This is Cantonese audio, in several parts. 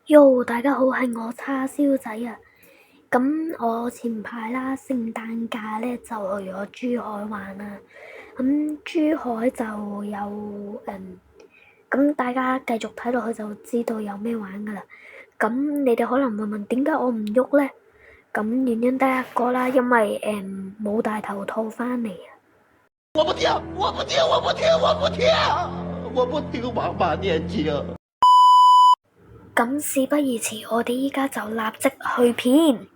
喲，大家好，係我叉燒仔啊！咁我前排啦，聖誕假咧就去咗珠海玩啦。咁珠海就有咁大家繼續睇落去就知道有咩玩噶啦。咁你哋可能會問點解我唔喐咧？咁原因得一個啦，因為冇戴頭套翻嚟啊！我不聽，我不聽，我不聽，我不聽，我不聽，王八念經。咁事不宜遲，我哋依家就立即去片。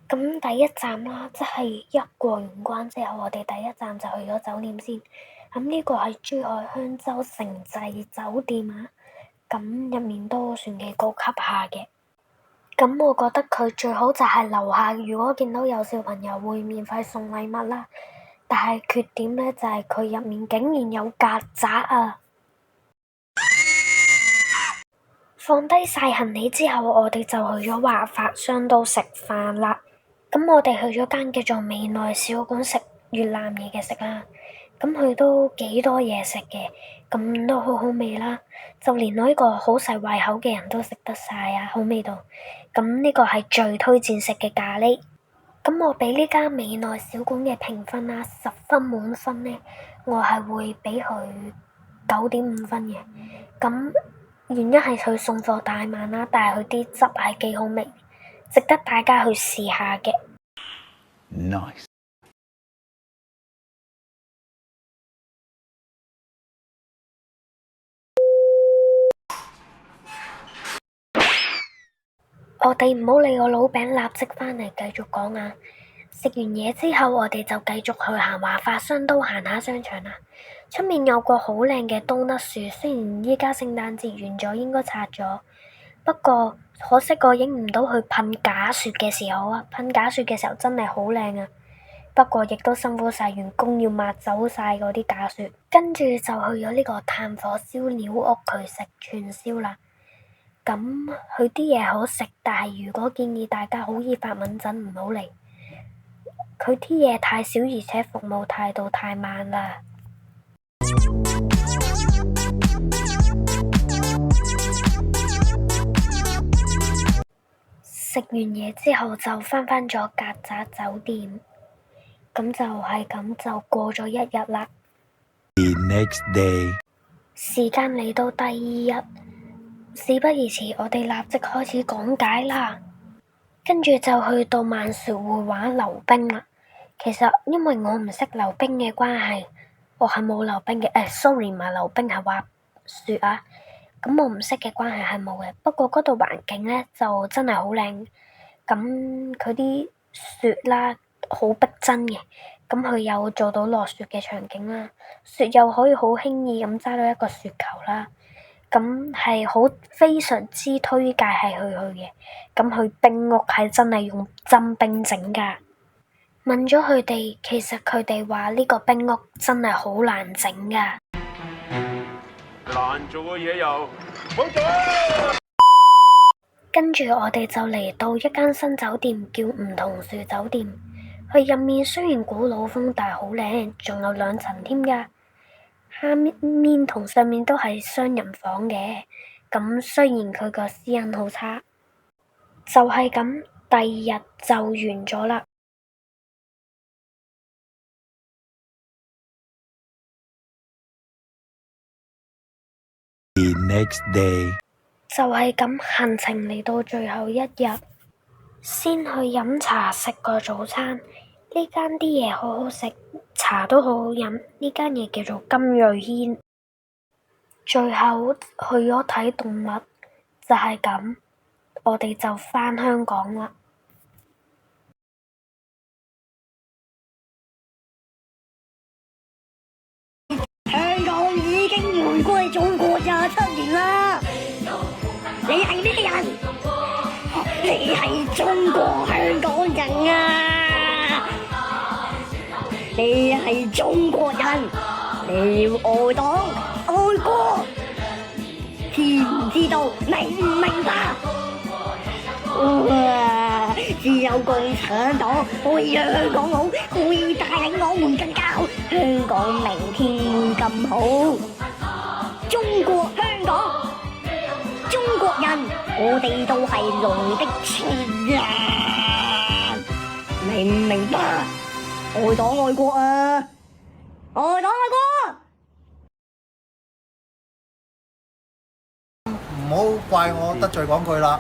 咁第一站啦，即係一過完關之後，我哋第一站就去咗酒店先。咁呢個係珠海香洲城際酒店啊，咁入面都算幾高級下嘅。咁我覺得佢最好就係樓下，如果見到有小朋友會免費送禮物啦。但係缺點咧就係佢入面竟然有曱甴啊！放低晒行李之後，我哋就去咗華發商都食飯啦。咁我哋去咗間叫做美內小館食越南嘢嘅食啦。咁佢都幾多嘢食嘅，咁都好好味啦。就連我呢個好細胃口嘅人都食得晒啊，好味道。咁呢個係最推薦食嘅咖喱。咁我俾呢間美內小館嘅評分啦，10分滿分呢，我係會俾佢9.5分嘅。咁原因係佢送貨太慢啦，但係佢啲汁係幾好味，值得大家去試下嘅。Nice。我哋唔好理個老餅，立即返嚟繼續講啊！食完嘢之後，我哋就繼續去行華發商都行下商場啦。出面有個好靚嘅冬甩樹，雖然依家聖誕節完咗，應該拆咗，不過可惜我影唔到佢噴假雪嘅時候啊！噴假雪嘅時候真係好靚啊！不過亦都辛苦晒員工要抹走晒嗰啲假雪，跟住就去咗呢個炭火燒料屋佢食串燒啦。咁佢啲嘢好食，但係如果建議大家好易發蚊疹，唔好嚟。佢啲嘢太少，而且服務態度太慢啦。食完嘢之後就返咗曱甴酒店，咁就係咁就過咗一日啦。The next day。時間嚟到第2日。事不宜遲，我哋立即開始講解啦。跟住就去到萬雪匯玩溜冰啦。其實因為我唔識溜冰嘅關係，我係冇溜冰嘅。sorry， 唔係溜冰，係滑雪啊。咁我唔識嘅關係係冇嘅。不過嗰度環境咧就真係好靚。咁佢啲雪啦好逼真嘅。咁佢有做到落雪嘅場景啦，雪又可以好輕易咁揸到一個雪球啦。咁係好非常之推介係去嘅。咁佢冰屋係真係用真冰整㗎。問咗佢哋，其實佢哋話呢個冰屋真係好難整㗎。難做嘅嘢又冇做。跟住我哋就嚟到一間新酒店，叫梧桐樹酒店。佢入面雖然古老風，但係好靚，仲有2層添㗎。下面同上面都係雙人房嘅。咁雖然佢個私隱好差，就係咁，第2日就完咗啦。The next day。就係咁，行程嚟到最後1日，先去飲茶食個早餐。呢間啲嘢好好食，茶都好好飲。呢間嘢叫做金瑞軒。最後去咗睇動物，就係咁，我哋就返香港啦。香港已經回歸中國27年啦！你係咩人？你係中國香港人啊！你係中國人，你要愛黨愛國，知唔知道？明唔明白？哇！只有共產黨可以讓香港好，可以帶領我們更加香港明天會咁好。中國香港，中國人，我哋都係來的前人，明唔明白？愛黨愛國啊！愛黨愛國！唔好怪我得罪講句啦。